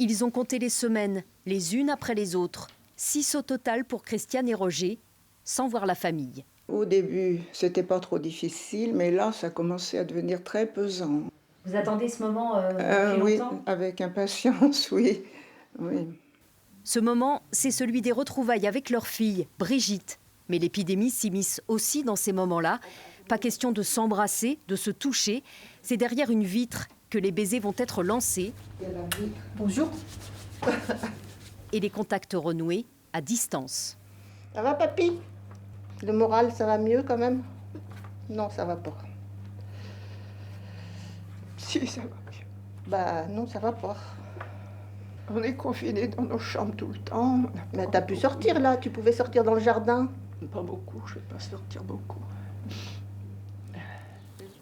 Ils ont compté les semaines, les unes après les autres. 6 au total pour Christiane et Roger, sans voir la famille. Au début, c'était pas trop difficile, mais là, ça commençait à devenir très pesant. Vous attendez ce moment depuis longtemps ? Oui, avec impatience, oui. Oui. Ce moment, c'est celui des retrouvailles avec leur fille, Brigitte. Mais l'épidémie s'immisce aussi dans ces moments-là. Pas question de s'embrasser, de se toucher. C'est derrière une vitre que les baisers vont être lancés. Bonjour. Et les contacts renoués à distance. Ça va, papy? Le moral, ça va mieux quand même? Non, ça va pas. Si, ça va mieux. Bah non, ça va pas. On est confinés dans nos chambres tout le temps. Mais t'as pu sortir là, tu pouvais sortir dans le jardin. Pas beaucoup, je vais pas sortir beaucoup.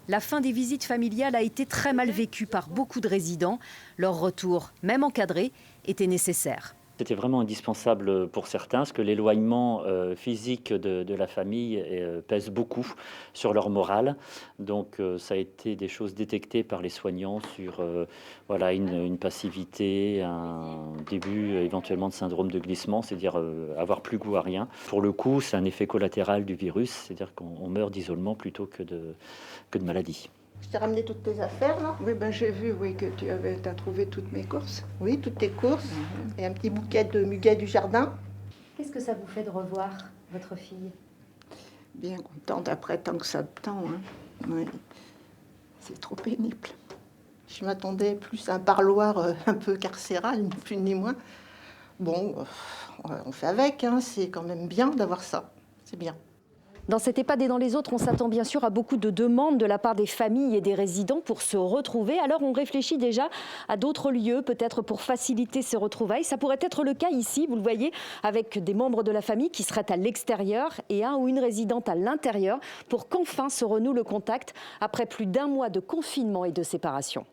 La fin des visites familiales a été très mal vécue par beaucoup de résidents. Leur retour, même encadré, était nécessaire. C'était vraiment indispensable pour certains, parce que l'éloignement physique de la famille pèse beaucoup sur leur morale. Donc ça a été des choses détectées par les soignants sur voilà, une passivité, un début éventuellement de syndrome de glissement, c'est-à-dire avoir plus goût à rien. Pour le coup, c'est un effet collatéral du virus, c'est-à-dire qu'on meurt d'isolement plutôt que de maladie. Je t'ai ramené toutes tes affaires là. Oui, ben j'ai vu que t'as trouvé toutes mes courses. Oui, toutes tes courses. Et un petit bouquet de muguet du jardin. Qu'est-ce que ça vous fait de revoir votre fille ? Bien contente après tant que ça de temps. Hein. Oui. C'est trop pénible. Je m'attendais plus à un parloir un peu carcéral, ni plus ni moins. Bon, on fait avec, hein. C'est quand même bien d'avoir ça. C'est bien. Dans cet EHPAD et dans les autres, on s'attend bien sûr à beaucoup de demandes de la part des familles et des résidents pour se retrouver. Alors on réfléchit déjà à d'autres lieux, peut-être pour faciliter ces retrouvailles. Ça pourrait être le cas ici, vous le voyez, avec des membres de la famille qui seraient à l'extérieur et un ou une résidente à l'intérieur pour qu'enfin se renoue le contact après plus d'1 mois de confinement et de séparation.